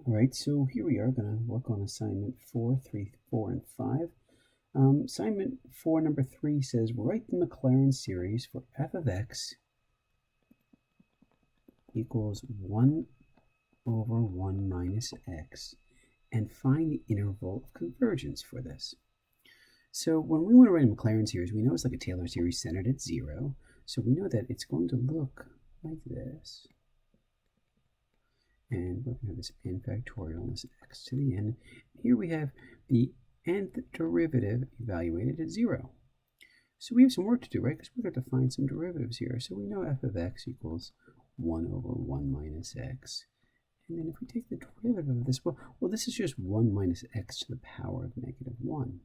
All right, so here we are going to work on assignment 4, 3, 4, and 5. Assignment 4, number 3 says, write the Maclaurin series for f of x equals 1 over 1 minus x, and find the interval of convergence for this. So when we want to write a Maclaurin series, we know it's like a Taylor series centered at 0. So we know that it's going to look like this. And we're going to have this n factorial and this x to the n. Here we have the nth derivative evaluated at 0. So we have some work to do, right? Because we're going to find some derivatives here. So we know f of x equals 1 over 1 minus x. And then if we take the derivative of this, well, this is just 1 minus x to the power of negative 1.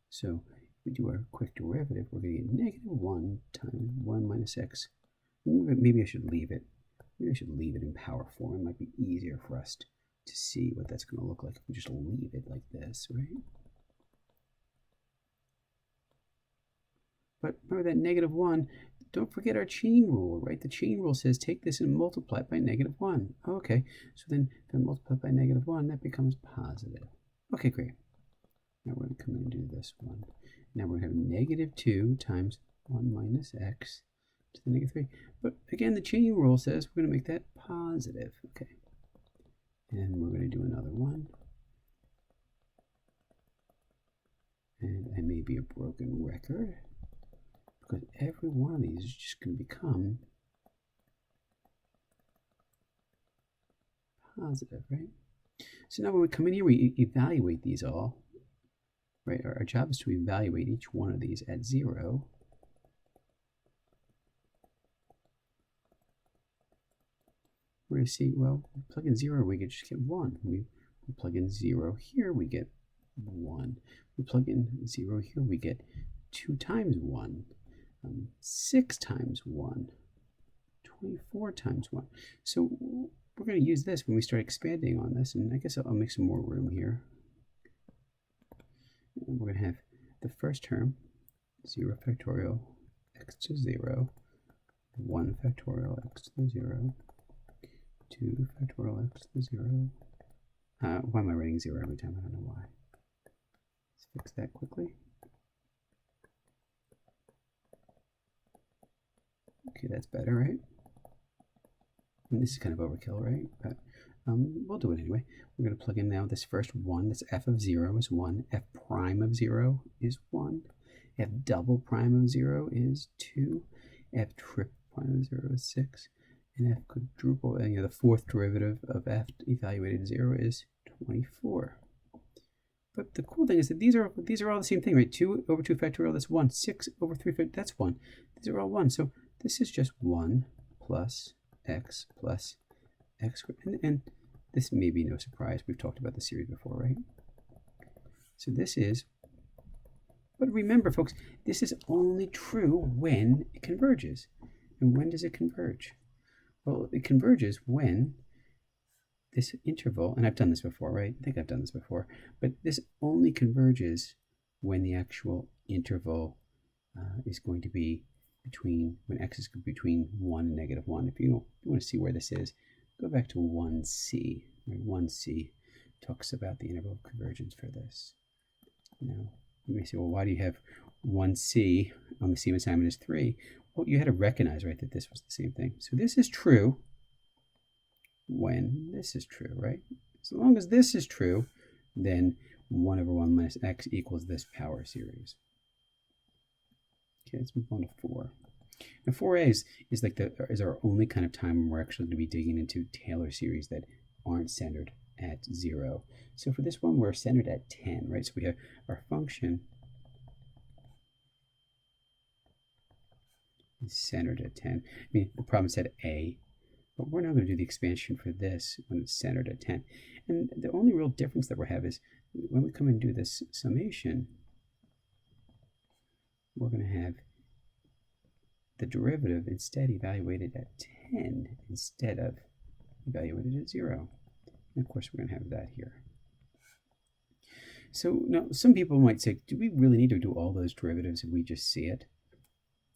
So if we do our quick derivative, we're going to get negative 1 times 1 minus x. Maybe I should leave it. Maybe I should leave it in power form. It might be easier for us to see what that's going to look like if we just leave it like this, right? But remember that negative 1, don't forget our chain rule, right? The chain rule says take this and multiply it by negative 1. Okay, so then if I multiply it by negative 1, that becomes positive. Okay, great. Now we're going to come in and do this one. Now we're going to have negative 2 times 1 minus x to the negative 3. But again, the chain rule says we're going to make that positive. Okay. And we're going to do another one. And I may be a broken record, because every one of these is just going to become positive, right? So now when we come in here, we evaluate these all, right? Our job is to evaluate each one of these at 0. We're going to see, well, we plug in 0, we just get 1. We plug in 0 here, we get 1. We plug in 0 here, we get 2 times 1, 6 times 1, 24 times 1. So we're going to use this when we start expanding on this, and I guess I'll make some more room here. And we're going to have the first term, 0 factorial x to 0, 1 factorial x to the 0, 2 factorial x to the 0. Why am I writing 0 every time? I don't know why. Let's fix that quickly. Okay, that's better, right? And this is kind of overkill, right? But we'll do it anyway. We're going to plug in now this first 1. This f of 0 is 1. F prime of 0 is 1. F double prime of 0 is 2. F triple prime of 0 is 6. And f quadruple, the fourth derivative of f evaluated at 0 is 24. But the cool thing is that these are all the same thing, right? 2 over 2 factorial, that's 1. 6 over 3 factorial, that's 1. These are all 1. So this is just 1 plus x, and this may be no surprise. We've talked about the series before, right? So this is, but remember, folks, this is only true when it converges. And when does it converge? Well, it converges when this interval, and I've done this before, right? I think I've done this before, but this only converges when the actual interval is going to be between, when x is between 1 and negative 1. If you want to see where this is, go back to 1c. 1c talks about the interval of convergence for this. Now, you may say, well, why do you have 1c on the same assignment as 3? Well, you had to recognize, right, that this was the same thing. So this is true when this is true, right? So long as this is true, then 1 over 1 minus x equals this power series. Okay, let's move on to 4. Now 4a is like is our only kind of time when we're actually going to be digging into Taylor series that aren't centered at 0. So for this one, we're centered at 10, right? So we have our function is centered at 10. I mean, the problem said a, but we're now going to do the expansion for this when it's centered at 10. And the only real difference that we have is when we come and do this summation, we're going to have the derivative instead evaluated at 10 instead of evaluated at 0. And of course, we're going to have that here. So now some people might say, do we really need to do all those derivatives if we just see it?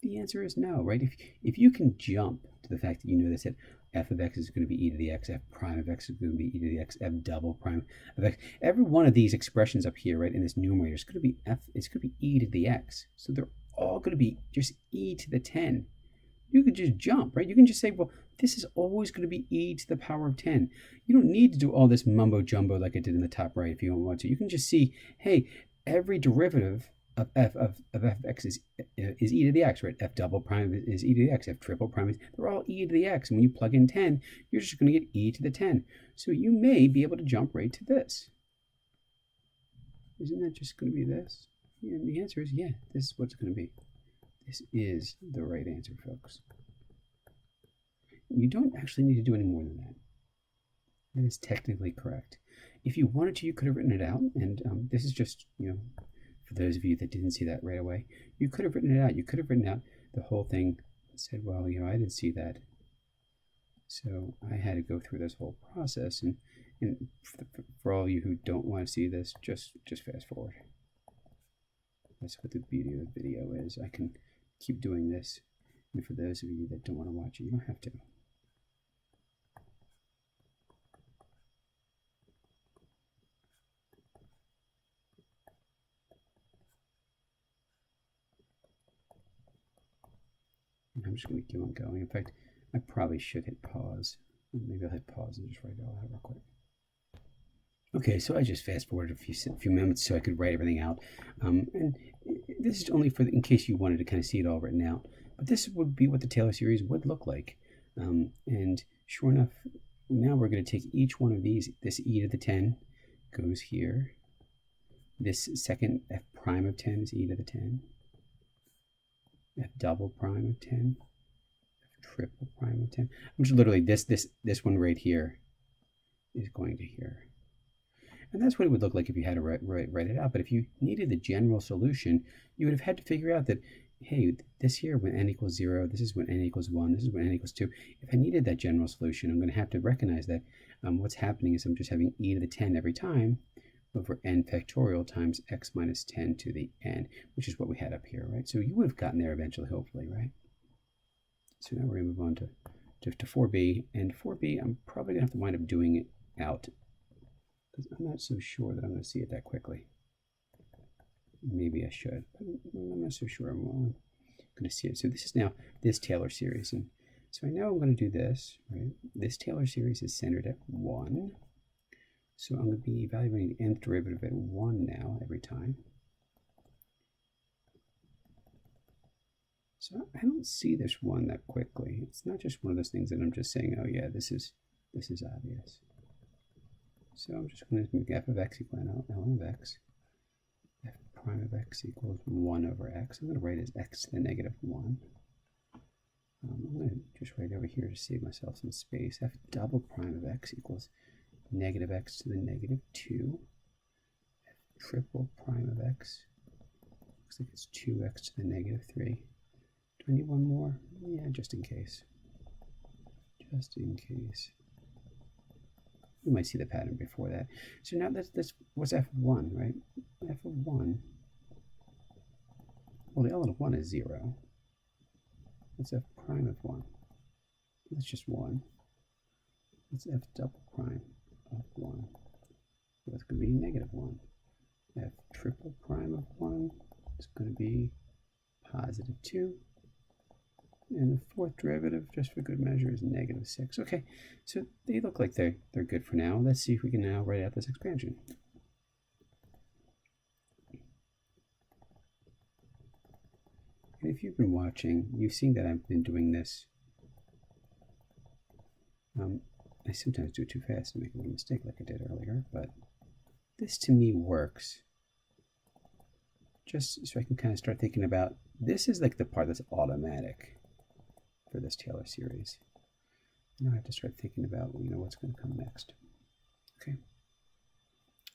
The answer is no, right? If you can jump to the fact that you know this, that f of x is going to be e to the x, f prime of x is going to be e to the x, f double prime of x. Every one of these expressions up here, right, in this numerator is going to be it's going to be e to the x. So they're all going to be just e to the 10. You could just jump, right? You can just say, well, this is always going to be e to the power of 10. You don't need to do all this mumbo jumbo like I did in the top right if you don't want to. You can just see, hey, every derivative of f of x is e to the x, right? F double prime is e to the x. F triple prime is, they're all e to the x. And when you plug in 10, you're just going to get e to the 10. So you may be able to jump right to this. Isn't that just going to be this? And the answer is, yeah, this is what it's going to be. This is the right answer, folks. You don't actually need to do any more than that. That is technically correct. If you wanted to, you could have written it out. And this is just, for those of you that didn't see that right away, you could have written it out. You could have written out the whole thing and said, well, I didn't see that. So I had to go through this whole process. And for all of you who don't want to see this, just fast forward. That's what the beauty of the video is. I can keep doing this. And for those of you that don't want to watch it, you don't have to. I'm just going to keep on going. In fact, I probably should hit pause. Maybe I'll hit pause and just write it all out real quick. Okay, so I just fast forwarded a few moments so I could write everything out. And this is only in case you wanted to kind of see it all written out. But this would be what the Taylor series would look like. And sure enough, now we're going to take each one of these. This e to the 10 goes here. This second f prime of 10 is e to the 10. F double prime of 10, F triple prime of 10. I'm just literally, this one right here is going to here. And that's what it would look like if you had to write it out. But if you needed the general solution, you would have had to figure out that, hey, this here when n equals 0, this is when n equals 1, this is when n equals 2. If I needed that general solution, I'm going to have to recognize that what's happening is I'm just having e to the 10 every time over n factorial times x minus 10 to the n, which is what we had up here, right? So you would have gotten there eventually, hopefully, right? So now we're going to move on to 4b. And 4b, I'm probably going to have to wind up doing it out because I'm not so sure that I'm going to see it that quickly. Maybe I should, but I'm not so sure I'm going to see it. So this is now this Taylor series. And so I know I'm going to do this, right? This Taylor series is centered at 1. So I'm going to be evaluating the nth derivative at 1 now every time. So I don't see this 1 that quickly. It's not just one of those things that I'm just saying, oh yeah, this is obvious. So I'm just going to make f of x equal ln of x. F prime of x equals 1 over x. I'm going to write as x to the negative 1. I'm going to just write over here to save myself some space. F double prime of x equals negative x to the negative 2. F triple prime of x. Looks like it's 2x to the negative 3. Do I need one more? Yeah, just in case. Just in case. We might see the pattern before that. So now that's what's f of 1, right? F of 1. Well, the ln of 1 is 0. What's f prime of 1? That's just 1. What's f double prime of 1? So that's going to be negative 1. F triple prime of 1 is going to be positive 2. And the fourth derivative, just for good measure, is negative 6. Okay, so they look like they're good for now. Let's see if we can now write out this expansion. And if you've been watching, you've seen that I've been doing this. I sometimes do it too fast and make a little mistake like I did earlier, but this to me works. Just so I can kind of start thinking about, this is like the part that's automatic for this Taylor series. Now I have to start thinking about, what's going to come next. Okay.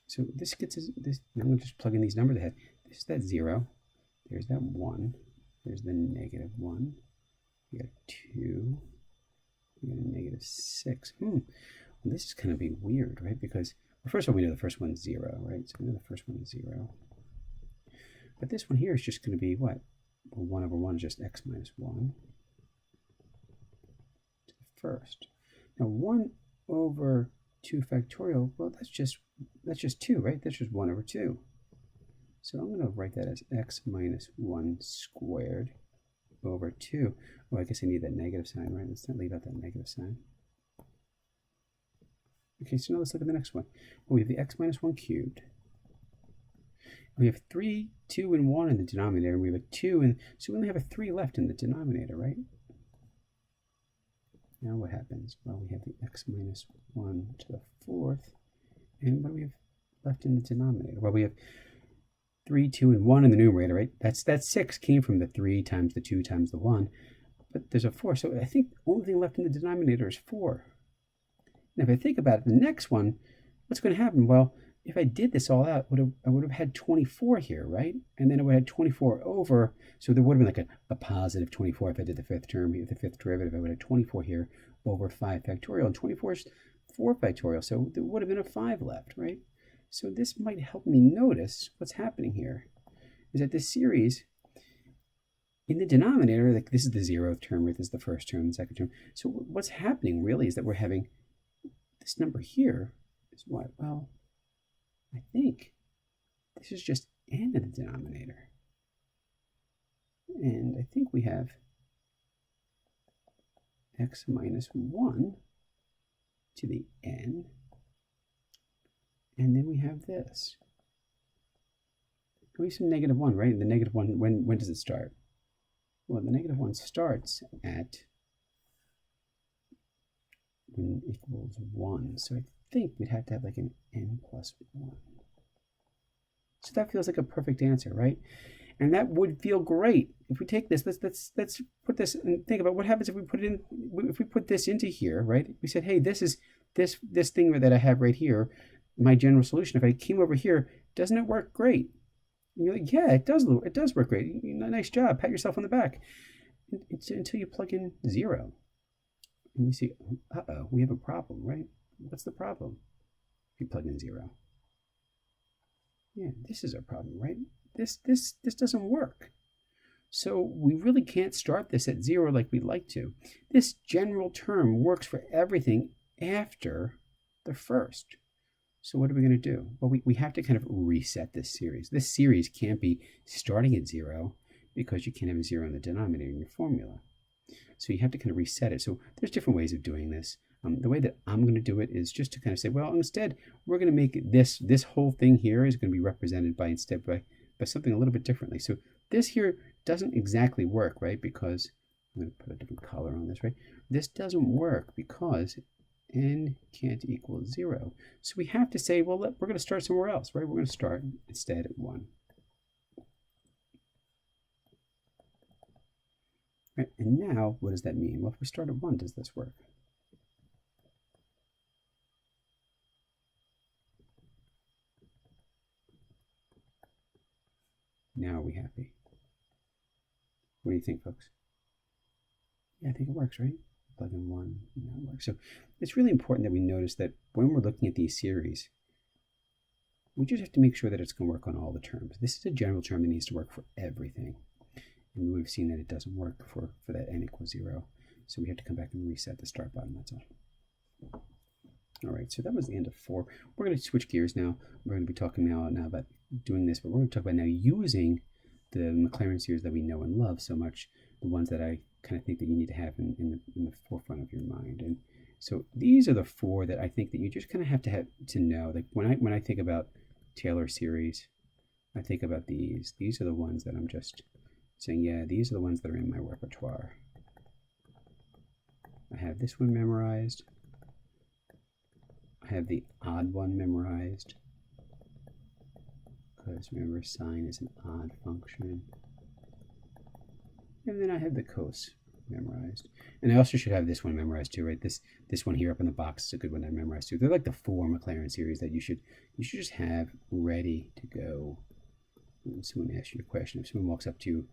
So this gets us, I'm going to just plug in these numbers ahead. This is that 0. There's that 1. There's the negative 1. We got 2. We got a negative 6. Well, this is going to be weird, right? Because, well, first of all, we know the first one's 0, right? So we know the first one is 0. But this one here is just going to be what? Well, 1 over 1 is just x minus 1 to the first. Now 1 over 2 factorial, well, that's just 2, right? That's just 1 over 2. So I'm going to write that as x minus 1 squared over 2. Well, I guess I need that negative sign, right? Let's not leave out that negative sign. Okay, so now let's look at the next one. Well, we have the x minus 1 cubed. We have 3, 2, and 1 in the denominator. We have a 2, and so we only have a 3 left in the denominator, right? Now what happens? Well, we have the x minus 1 to the 4th. And what do we have left in the denominator? Well, we have 3, 2, and 1 in the numerator, right? That 6 came from the 3 times the 2 times the 1. But there's a 4. So I think the only thing left in the denominator is 4. Now, if I think about it, the next one, what's going to happen? Well, if I did this all out, I would have had 24 here, right? And then I would have had 24 over, so there would have been like a positive 24 if I did the fifth term here, the fifth derivative. I would have 24 here over 5 factorial, and 24 is 4 factorial, so there would have been a 5 left, right? So this might help me notice what's happening here, is that this series, in the denominator, like this is the 0th term, right? This is the first term, the second term. So what's happening really is that we're having this number here is what? Well, I think this is just n in the denominator. And I think we have x minus 1 to the n. And then we have this. We have some negative 1, right? And the negative 1, when does it start? Well, the negative 1 starts at when equals 1. So I think we'd have to have like an n plus 1. So that feels like a perfect answer, right? And that would feel great if we take this. Let's put this and think about what happens if we put it in. If we put this into here, right? We said, hey, this is this thing that I have right here, my general solution. If I came over here, doesn't it work great? And you're like, yeah, it does. It does work great. Nice job. Pat yourself on the back. Until you plug in 0. And you see, uh-oh, we have a problem, right? What's the problem? If you plug in 0. Yeah, this is our problem, right? This doesn't work. So we really can't start this at 0 like we'd like to. This general term works for everything after the first. So what are we going to do? Well, we have to kind of reset this series. This series can't be starting at 0 because you can't have a 0 in the denominator in your formula. So you have to kind of reset it. So there's different ways of doing this. The way that I'm going to do it is just to kind of say, well, instead, we're going to make this whole thing here is going to be represented by something a little bit differently. So this here doesn't exactly work, right? Because I'm going to put a different color on this, right? This doesn't work because n can't equal 0. So we have to say, well, we're going to start somewhere else, right? We're going to start instead at 1. Right, and now, what does that mean? Well, if we start at 1, does this work? Now are we happy? What do you think, folks? Yeah, I think it works, right? Plug in 1, now it works. So it's really important that we notice that when we're looking at these series, we just have to make sure that it's going to work on all the terms. This is a general term that needs to work for everything. And we've seen that it doesn't work for that n equals 0. So we have to come back and reset the start button, that's all. All right, so that was the end of 4. We're going to switch gears now. We're going to be talking now about doing this, but we're going to talk about now using the Maclaurin series that we know and love so much, the ones that I kind of think that you need to have in the forefront of your mind. And so these are the 4 that I think that you just kind of have to know. Like when I think about Taylor series, I think about these. These are the ones that I'm just saying, yeah, these are the ones that are in my repertoire. I have this one memorized. I have the odd one memorized, because remember, sine is an odd function. And then I have the cos memorized. And I also should have this one memorized too, right? This one here up in the box is a good one to memorize too. They're like the 4 Maclaurin series that you should just have ready to go. When someone asks you a question, if someone walks up to you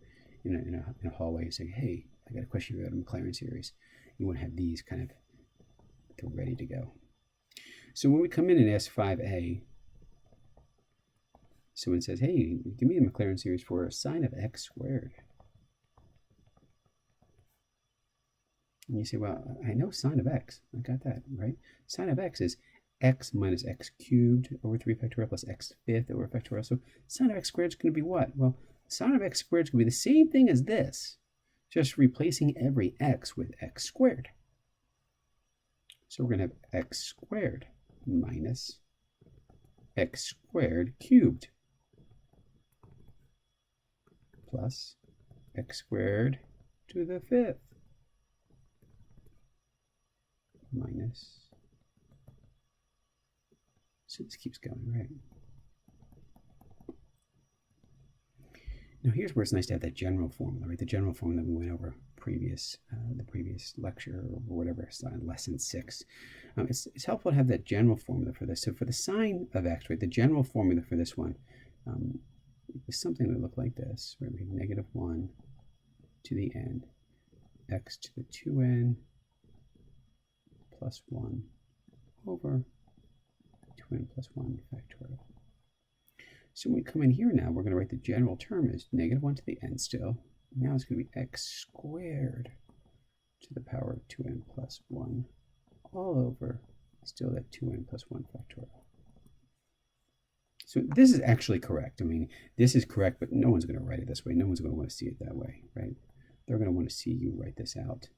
in a hallway and say, hey, I got a question about a Maclaurin series, you want to have these kind of ready to go. So when we come in and ask 5a, someone says, hey, give me the Maclaurin series for sine of x squared. And you say, well, I know sine of x. I got that, right? Sine of x is x minus x cubed over 3 factorial plus x fifth over factorial. So sine of x squared is going to be what? Well, sine of x squared is going to be the same thing as this, just replacing every x with x squared. So we're going to have x squared minus x squared cubed plus x squared to the fifth minus, so this keeps going, right? Now here's where it's nice to have that general formula, right? The general formula that we went over the previous lecture or whatever, lesson 6. It's helpful to have that general formula for this. So for the sine of x, right, the general formula for this one is something that look like this, where we have -1 to the n, x to the 2n plus 1 over 2n plus 1 factorial. So when we come in here now, we're going to write the general term as -1 to the n still. Now it's going to be x squared to the power of 2n plus 1 all over still that 2n plus 1 factorial. So this is actually correct. I mean, this is correct, but no one's going to write it this way. No one's going to want to see it that way, right? They're going to want to see you write this out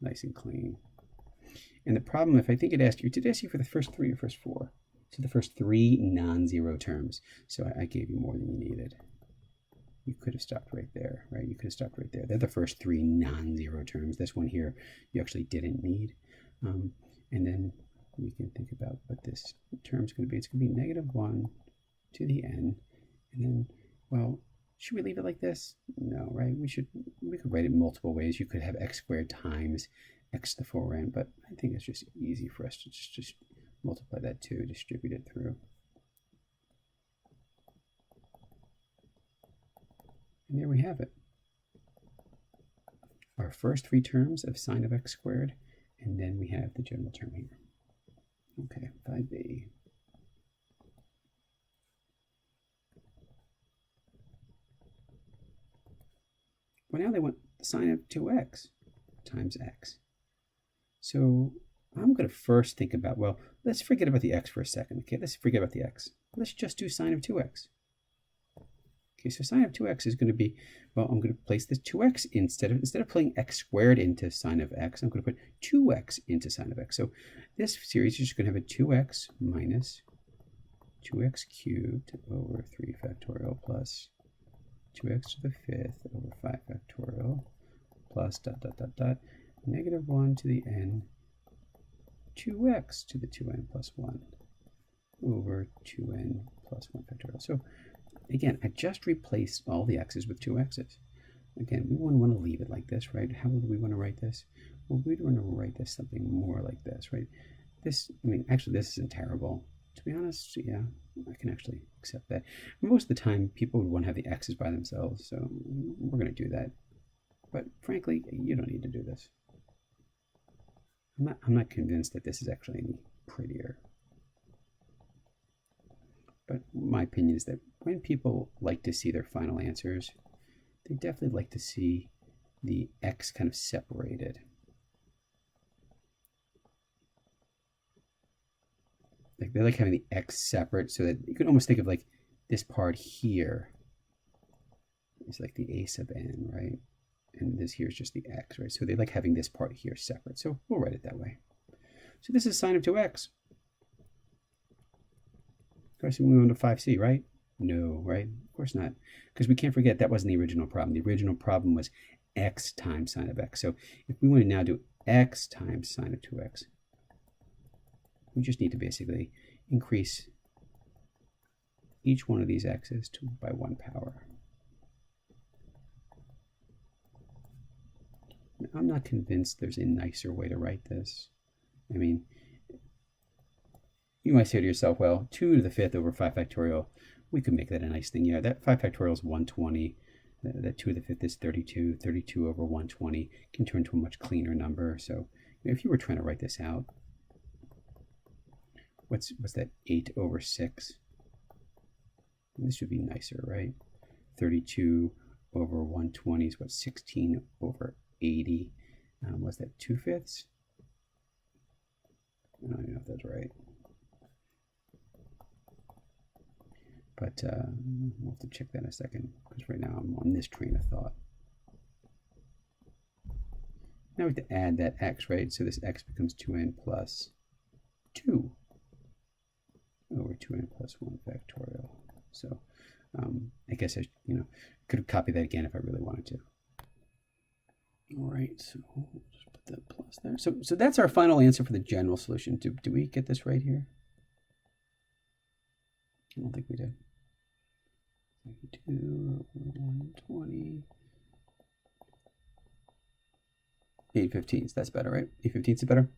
nice and clean. And the problem, if I think it asked you, did it ask you for the first 3 or first 4? So the first 3 non-zero terms. So I gave you more than you needed. You could have stopped right there, right? You could have stopped right there. They're the first 3 non-zero terms. This one here, you actually didn't need. And then we can think about what this term is going to be. It's going to be -1 to the n. And then, well, should we leave it like this? No, right? We could write it multiple ways. You could have x squared times x to the 4n, but I think it's just easy for us to just multiply that 2, distribute it through. And there we have it. Our first 3 terms of sine of x squared, and then we have the general term here. Okay, 5b. Well, now they want the sine of 2x times x. So I'm going to first think about, well, let's forget about the x for a second. Okay, let's forget about the x. Let's just do sine of 2x. Okay, so sine of 2x is going to be, well, I'm going to place this 2x instead of putting x squared into sine of x, I'm going to put 2x into sine of x. So this series is just going to have a 2x minus 2x cubed over 3 factorial plus 2x to the 5th over 5 factorial plus ... -1 to the n 2x to the 2n plus 1 over 2n plus 1 factorial. So again, I just replaced all the x's with 2x's. Again, we wouldn't want to leave it like this, right? How would we want to write this? Well, we'd want to write this something more like this, right? This, I mean, actually, this isn't terrible. To be honest, yeah, I can actually accept that. Most of the time, people would want to have the x's by themselves, so we're going to do that. But frankly, you don't need to do this. I'm not convinced that this is actually any prettier. But my opinion is that when people like to see their final answers, they definitely like to see the x kind of separated. Like they like having the x separate so that you can almost think of like this part here is like the a sub n, right? And this here is just the x, right? So they like having this part here separate. So we'll write it that way. So this is sine of 2x. Of course, we went to 5c, right? No, right? Of course not. Because we can't forget that wasn't the original problem. The original problem was x times sine of x. So if we want to now do x times sine of 2x, we just need to basically increase each one of these x's by 1 power. Now, I'm not convinced there's a nicer way to write this. I mean, you might say to yourself, well, 2 to the 5th over 5 factorial, we could make that a nice thing. Yeah, that 5 factorial is 120. That 2 to the 5th is 32. 32 over 120 can turn to a much cleaner number. So if you were trying to write this out, what's that, 8 over 6? And this would be nicer, right? 32 over 120 is what, 16 over 80. Was that 2/5? I don't even know if that's right. But we'll have to check that in a second, because right now I'm on this train of thought. Now we have to add that x, right? So this x becomes 2n plus 2 over 2n plus 1 factorial. So I guess I could have copied that again if I really wanted to. All right, so we'll just put that plus there. So that's our final answer for the general solution. Do we get this right here? I don't think we did. 32 over 120. 8/15. That's better, right? 8/15 is better?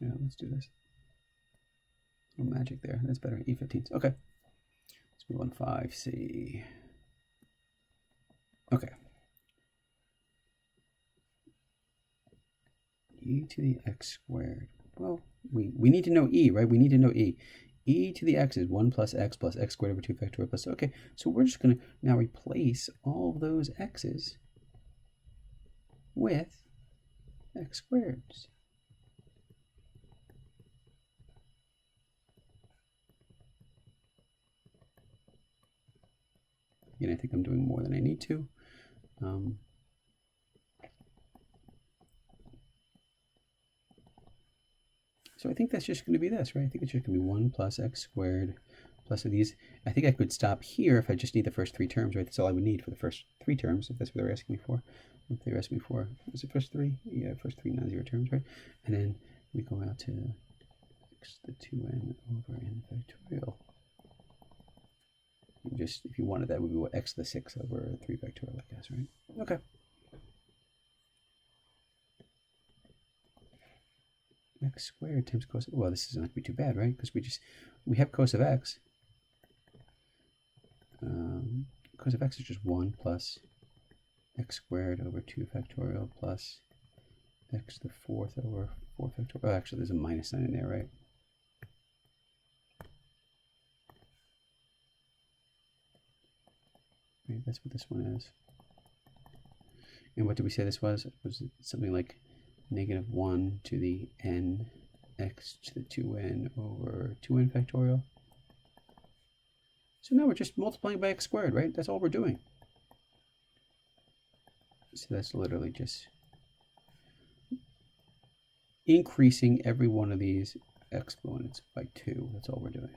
Yeah, let's do this. A little magic there. That's better. 8/15. Okay. Let's move on to 5C. Okay. E to the x squared. Well, we need to know e, right? We need to know e. E to the x is 1 plus x squared over 2 factorial plus. Okay, so we're just going to now replace all of those x's with x squared. Again, I think I'm doing more than I need to. So I think that's just going to be this, right? I think it's just going to be 1 plus x squared plus of these. I think I could stop here if I just need the first 3 terms, right? That's all I would need for the first 3 terms, if that's what they're asking me for. What they're asking me for, was it first 3? Yeah, first 3 non-zero terms, right? And then we go out to x to the 2n over n factorial. And just, if you wanted, that would be what, x to the 6 over 3 factorial, I guess, right? Okay. X squared times cos. Well, this isn't going to be too bad, right? Because we have cos of x. Cos of x is just 1 plus x squared over 2 factorial plus x to the 4th over 4 factorial. Oh, actually, there's a minus sign in there, right? Right, that's what this one is. And what did we say this was? It was something like -1 to the n x to the 2n over 2n factorial. So now we're just multiplying by x squared, right? That's all we're doing. So that's literally just increasing every one of these exponents by 2. That's all we're doing.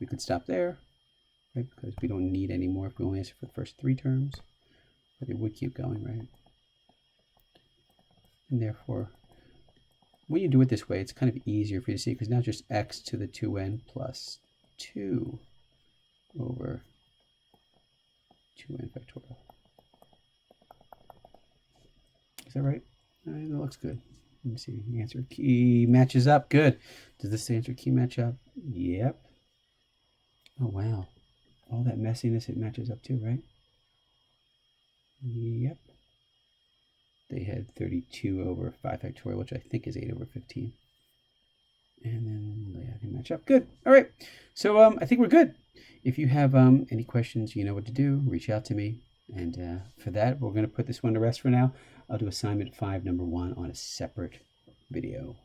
We could stop there, right? Because we don't need any more if we only answer for the first 3 terms. But it would keep going, right? And therefore, when you do it this way, it's kind of easier for you to see, because now it's just x to the 2n plus 2 over 2n factorial. Is that right? That looks good. Let me see. The answer key matches up. Good. Does this answer key match up? Yep. Oh, wow. All that messiness, it matches up too, right? Yep. They had 32 over 5 factorial, which I think is 8 over 15. And then they match up. Good. All right. So I think we're good. If you have any questions, you know what to do. Reach out to me. And for that, we're going to put this one to rest for now. I'll do assignment 5, number 1, on a separate video.